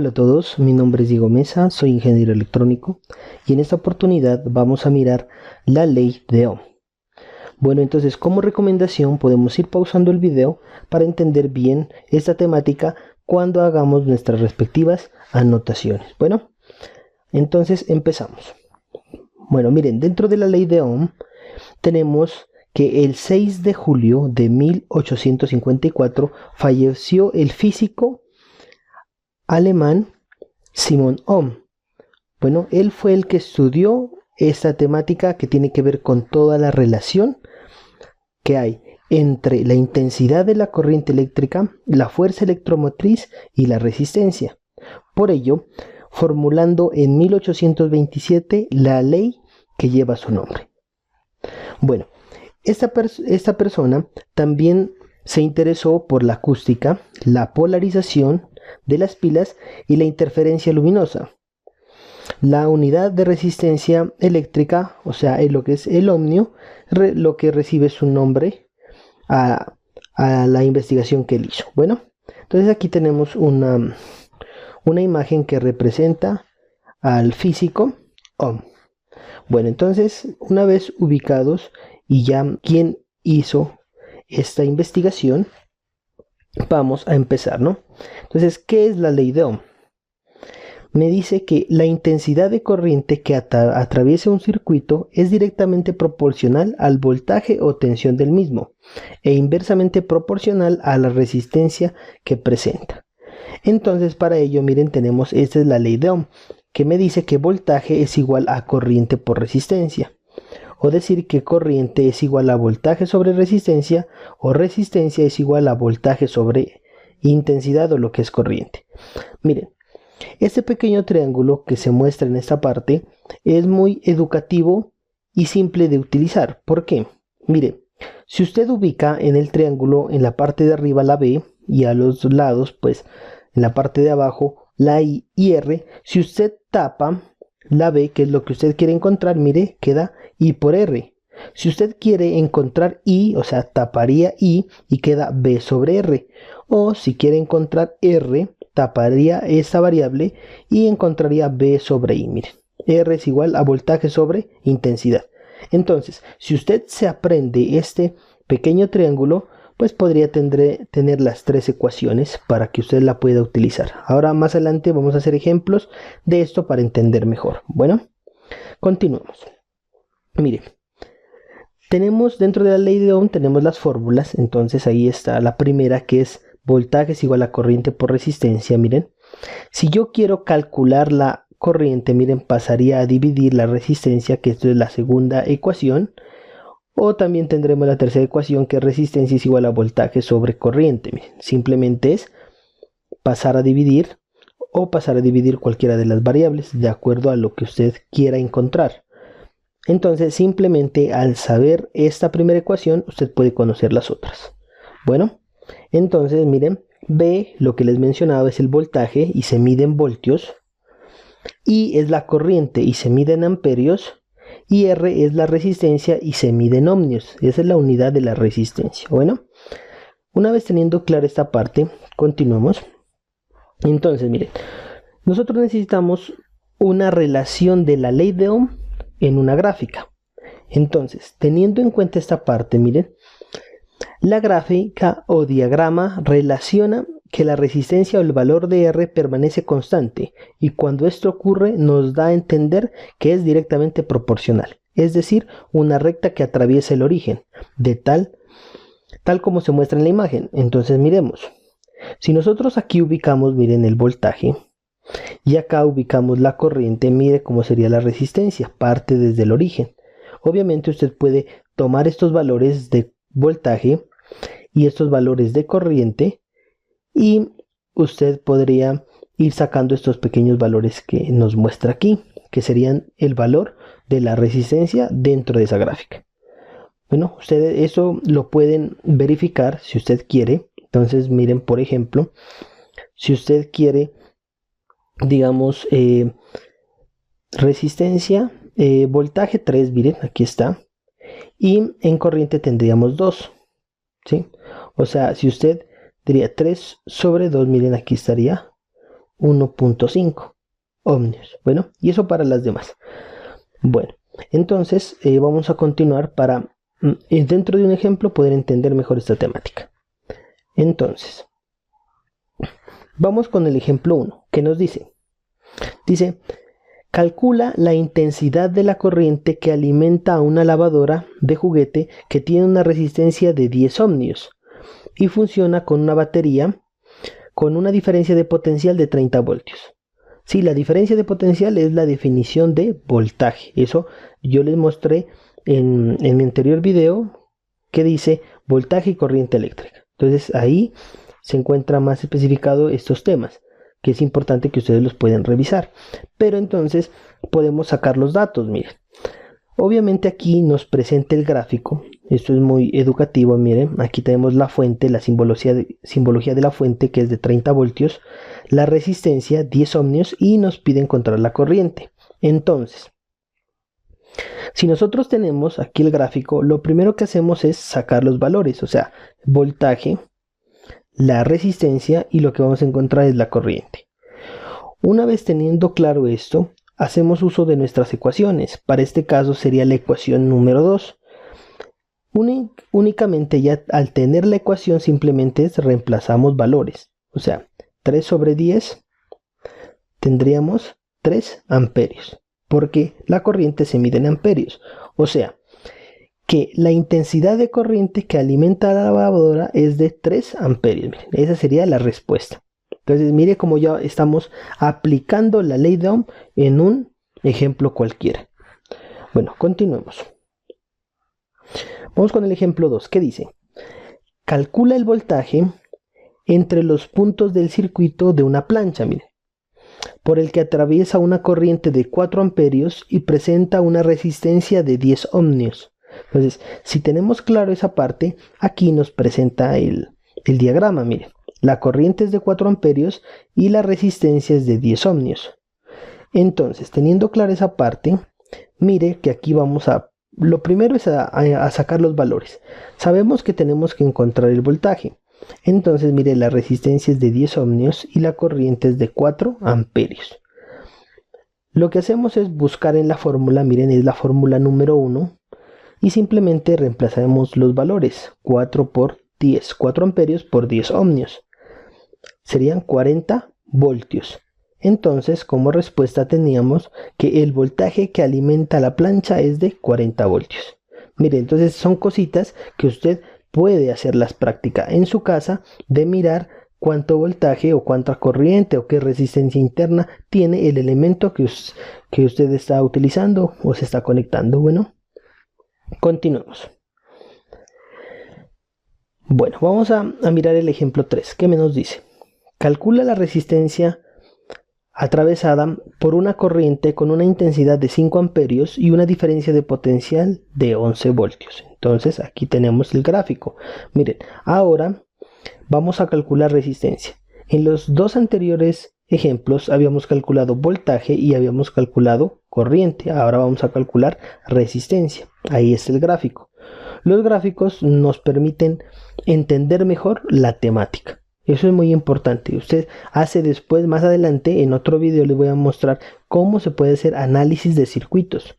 Hola a todos, mi nombre es Diego Mesa, soy ingeniero electrónico y en esta oportunidad vamos a mirar la ley de Ohm. Bueno, entonces como recomendación podemos ir pausando el video para entender bien esta temática cuando hagamos nuestras respectivas anotaciones. Bueno, entonces empezamos. Bueno, miren, dentro de la ley de Ohm tenemos que el 6 de julio de 1854 falleció el físico alemán Simon Ohm. Bueno, él fue el que estudió esta temática que tiene que ver con toda la relación que hay entre la intensidad de la corriente eléctrica, la fuerza electromotriz y la resistencia. Por ello, formulando en 1827 la ley que lleva su nombre. Bueno, esta persona también se interesó por la acústica, la polarización de las pilas y la interferencia luminosa. La unidad de resistencia eléctrica, o sea, lo que es el ohmio, lo que recibe su nombre a la investigación que él hizo. Bueno, entonces aquí tenemos una imagen que representa al físico Ohm. Bueno, entonces, una vez ubicados y ya quién hizo esta investigación, vamos a empezar, ¿no? Entonces, ¿qué es la ley de Ohm? Me dice que la intensidad de corriente que atraviesa un circuito es directamente proporcional al voltaje o tensión del mismo e inversamente proporcional a la resistencia que presenta. Entonces, para ello, miren, esta es la ley de Ohm, que me dice que voltaje es igual a corriente por resistencia, o decir que corriente es igual a voltaje sobre resistencia, o resistencia es igual a voltaje sobre intensidad o lo que es corriente. Miren, este pequeño triángulo que se muestra en esta parte es muy educativo y simple de utilizar. ¿Por qué? Mire, si usted ubica en el triángulo en la parte de arriba la B y a los lados, pues en la parte de abajo la I y R, si usted tapa la B, que es lo que usted quiere encontrar, mire, queda I por R. Si usted quiere encontrar I, o sea, taparía I y queda B sobre R. O si quiere encontrar R, taparía esta variable y encontraría B sobre I. Miren, R es igual a voltaje sobre intensidad. Entonces, si usted se aprende este pequeño triángulo, pues podría tener las tres ecuaciones para que usted la pueda utilizar. Ahora más adelante vamos a hacer ejemplos de esto para entender mejor. Bueno, continuemos. Mire, tenemos dentro de la ley de Ohm, tenemos las fórmulas. Entonces ahí está la primera, que es voltaje es igual a corriente por resistencia. Miren, si yo quiero calcular la corriente, miren, pasaría a dividir la resistencia, que esto es la segunda ecuación. O también tendremos la tercera ecuación, que es resistencia es igual a voltaje sobre corriente. Miren, simplemente es pasar a dividir o pasar a dividir cualquiera de las variables de acuerdo a lo que usted quiera encontrar. Entonces, simplemente al saber esta primera ecuación, usted puede conocer las otras. Bueno, entonces miren, B, lo que les mencionaba, es el voltaje y se mide en voltios. I es la corriente y se mide en amperios. Y R es la resistencia y se mide en ohmios. Esa es la unidad de la resistencia. Bueno, una vez teniendo clara esta parte, continuamos. Entonces, miren, nosotros necesitamos una relación de la ley de Ohm en una gráfica. Entonces, teniendo en cuenta esta parte, miren, la gráfica o diagrama relaciona que la resistencia o el valor de R permanece constante, y cuando esto ocurre nos da a entender que es directamente proporcional, es decir, una recta que atraviesa el origen, de tal como se muestra en la imagen. Entonces miremos, si nosotros aquí ubicamos, miren, el voltaje, y acá ubicamos la corriente, mire cómo sería la resistencia, parte desde el origen. Obviamente usted puede tomar estos valores de voltaje y estos valores de corriente, y usted podría ir sacando estos pequeños valores que nos muestra aquí, que serían el valor de la resistencia dentro de esa gráfica. Bueno, ustedes eso lo pueden verificar si usted quiere. Entonces miren, por ejemplo, si usted quiere, digamos, resistencia, voltaje 3, miren, aquí está, y en corriente tendríamos 2, ¿sí? O sea, si usted diría 3 sobre 2, miren, aquí estaría 1.5 ohmios. Bueno, y eso para las demás. Bueno, entonces vamos a continuar para dentro de un ejemplo poder entender mejor esta temática. Entonces, vamos con el ejemplo 1, que nos dice, calcula la intensidad de la corriente que alimenta a una lavadora de juguete que tiene una resistencia de 10 ohmios y funciona con una batería con una diferencia de potencial de 30 voltios. Sí, la diferencia de potencial es la definición de voltaje. Eso yo les mostré en mi anterior video que dice voltaje y corriente eléctrica. Entonces ahí se encuentra más especificado estos temas, que es importante que ustedes los puedan revisar. Pero entonces podemos sacar los datos, miren. Obviamente aquí nos presenta el gráfico. Esto es muy educativo, miren. Aquí tenemos la fuente, la simbología de la fuente, que es de 30 voltios. La resistencia, 10 ohmios, y nos pide encontrar la corriente. Entonces, si nosotros tenemos aquí el gráfico, lo primero que hacemos es sacar los valores. O sea, voltaje, la resistencia, y lo que vamos a encontrar es la corriente. Una vez teniendo claro esto, hacemos uso de nuestras ecuaciones. Para este caso sería la ecuación número 2. Únicamente ya al tener la ecuación simplemente reemplazamos valores. O sea, 3 sobre 10 tendríamos 3 amperios. Porque la corriente se mide en amperios. O sea, que la intensidad de corriente que alimenta a la lavadora es de 3 amperios. Miren, esa sería la respuesta. Entonces mire cómo ya estamos aplicando la ley de Ohm en un ejemplo cualquiera. Bueno, continuemos. Vamos con el ejemplo 2. ¿Qué dice? Calcula el voltaje entre los puntos del circuito de una plancha, mire, por el que atraviesa una corriente de 4 amperios y presenta una resistencia de 10 ohmios. Entonces, si tenemos claro esa parte, aquí nos presenta el diagrama, mire. La corriente es de 4 amperios y la resistencia es de 10 ohmios. Entonces, teniendo clara esa parte, mire que aquí vamos a... Lo primero es a sacar los valores. Sabemos que tenemos que encontrar el voltaje. Entonces, mire, la resistencia es de 10 ohmios y la corriente es de 4 amperios. Lo que hacemos es buscar en la fórmula, miren, es la fórmula número 1. Y simplemente reemplazaremos los valores. 4 por 10. 4 amperios por 10 ohmios. Serían 40 voltios. Entonces, como respuesta teníamos que el voltaje que alimenta la plancha es de 40 voltios. Mire, entonces son cositas que usted puede hacer las prácticas en su casa de mirar cuánto voltaje o cuánta corriente o qué resistencia interna tiene el elemento que usted está utilizando o se está conectando. Bueno, continuemos. Bueno, vamos a mirar el ejemplo 3. ¿Qué nos dice? Calcula la resistencia atravesada por una corriente con una intensidad de 5 amperios y una diferencia de potencial de 11 voltios. Entonces aquí tenemos el gráfico. Miren, ahora vamos a calcular resistencia. En los dos anteriores ejemplos habíamos calculado voltaje y habíamos calculado corriente. Ahora vamos a calcular resistencia. Ahí está el gráfico. Los gráficos nos permiten entender mejor la temática. Eso es muy importante. Usted hace después, más adelante, en otro video les voy a mostrar cómo se puede hacer análisis de circuitos.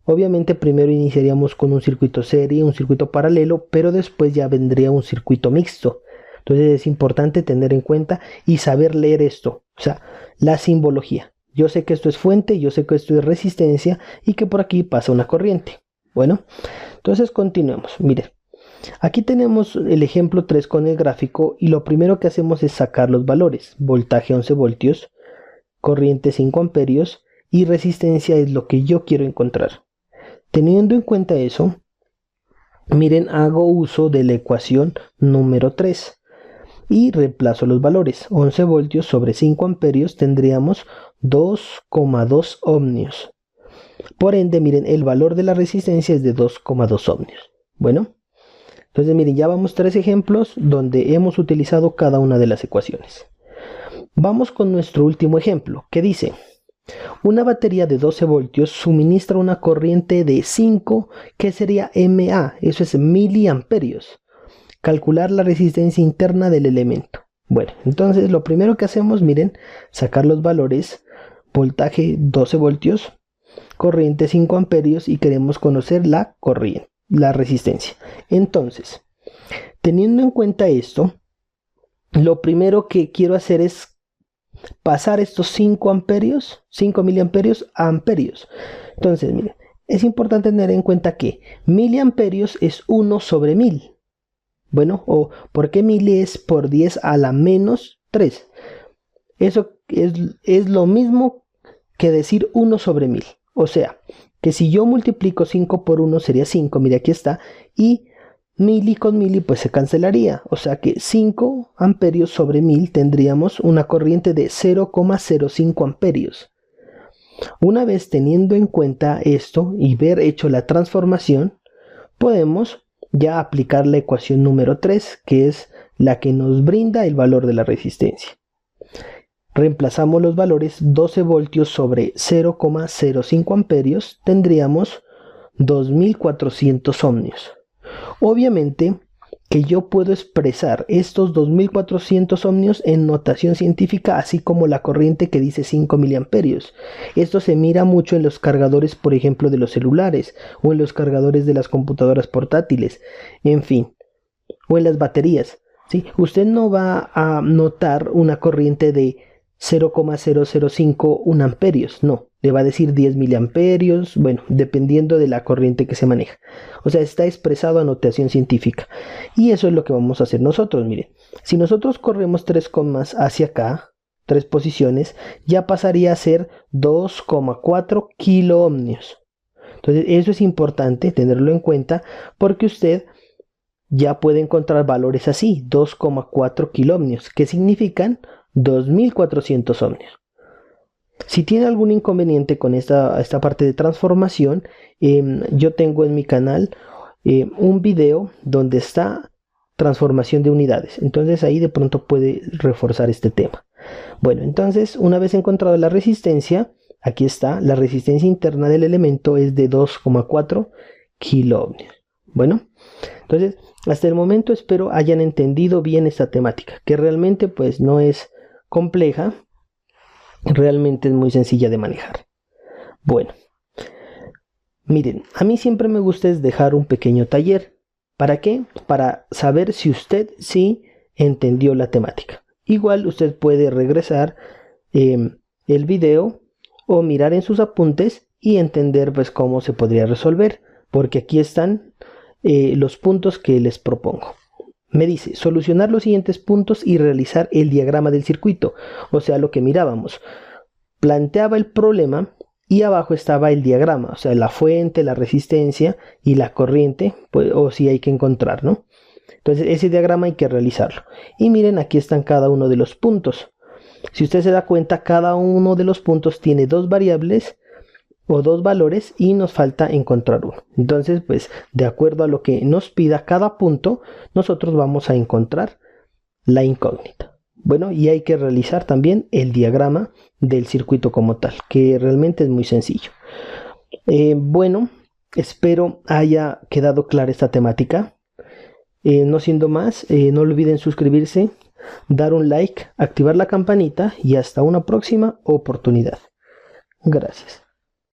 Obviamente primero iniciaríamos con un circuito serie, un circuito paralelo, pero después ya vendría un circuito mixto. Entonces es importante tener en cuenta y saber leer esto, o sea, la simbología. Yo sé que esto es fuente, yo sé que esto es resistencia y que por aquí pasa una corriente. Bueno, entonces continuemos. Miren. Aquí tenemos el ejemplo 3 con el gráfico y lo primero que hacemos es sacar los valores. Voltaje 11 voltios, corriente 5 amperios y resistencia es lo que yo quiero encontrar. Teniendo en cuenta eso, miren, hago uso de la ecuación número 3 y reemplazo los valores. 11 voltios sobre 5 amperios tendríamos 2,2 ohmios. Por ende, miren, el valor de la resistencia es de 2,2 ohmios. Bueno. Entonces miren, ya vamos 3 ejemplos donde hemos utilizado cada una de las ecuaciones. Vamos con nuestro último ejemplo, que dice: una batería de 12 voltios suministra una corriente de 5, que sería mA, eso es miliamperios. Calcular la resistencia interna del elemento. Bueno, entonces lo primero que hacemos, miren, sacar los valores, voltaje 12 voltios, corriente 5 amperios y queremos conocer la corriente, la resistencia. Entonces, teniendo en cuenta esto, lo primero que quiero hacer es pasar estos 5 amperios, 5 miliamperios a amperios. Entonces, miren, es importante tener en cuenta que miliamperios es 1 sobre 1000. Bueno, o ¿por qué mili es por 10 a la menos 3? Eso es lo mismo que decir 1 sobre 1000. O sea, que si yo multiplico 5 por 1 sería 5, mire aquí está, y mili con mili pues se cancelaría. O sea que 5 amperios sobre 1000 tendríamos una corriente de 0,05 amperios. Una vez teniendo en cuenta esto y ver hecho la transformación, podemos ya aplicar la ecuación número 3, que es la que nos brinda el valor de la resistencia. Reemplazamos los valores 12 voltios sobre 0,05 amperios, tendríamos 2400 ohmios. Obviamente que yo puedo expresar estos 2400 ohmios en notación científica, así como la corriente que dice 5 miliamperios. Esto se mira mucho en los cargadores, por ejemplo, de los celulares, o en los cargadores de las computadoras portátiles, en fin, o en las baterías, ¿sí? Usted no va a notar una corriente de 0,005 amperios, no, le va a decir 10 miliamperios, bueno, dependiendo de la corriente que se maneja. O sea, está expresado a notación científica. Y eso es lo que vamos a hacer nosotros, miren. Si nosotros corremos 3 comas hacia acá, 3 posiciones, ya pasaría a ser 2,4 kiloohmios. Entonces, eso es importante tenerlo en cuenta porque usted ya puede encontrar valores así, 2,4 kiloohmios, que significan 2400 ohmios. Si tiene algún inconveniente con esta parte de transformación, yo tengo en mi canal un video donde está transformación de unidades. Entonces ahí de pronto puede reforzar este tema. Bueno, entonces una vez encontrado la resistencia, aquí está, la resistencia interna del elemento es de 2,4 kiloohmios. Bueno, entonces hasta el momento espero hayan entendido bien esta temática, que realmente pues no es compleja. Realmente es muy sencilla de manejar. Bueno, miren, a mí siempre me gusta es dejar un pequeño taller. ¿Para qué? Para saber si usted sí entendió la temática. Igual usted puede regresar el video o mirar en sus apuntes y entender pues cómo se podría resolver, porque aquí están los puntos que les propongo. Me dice, solucionar los siguientes puntos y realizar el diagrama del circuito. O sea, lo que mirábamos. Planteaba el problema y abajo estaba el diagrama. O sea, la fuente, la resistencia y la corriente. Pues, o si hay que encontrar, ¿no? Entonces, ese diagrama hay que realizarlo. Y miren, aquí están cada uno de los puntos. Si usted se da cuenta, cada uno de los puntos tiene dos variables o dos valores y nos falta encontrar uno. Entonces, pues de acuerdo a lo que nos pida cada punto, nosotros vamos a encontrar la incógnita. Bueno, y hay que realizar también el diagrama del circuito como tal, que realmente es muy sencillo. Bueno, espero haya quedado clara esta temática. No siendo más, no olviden suscribirse, dar un like, activar la campanita y hasta una próxima oportunidad. Gracias.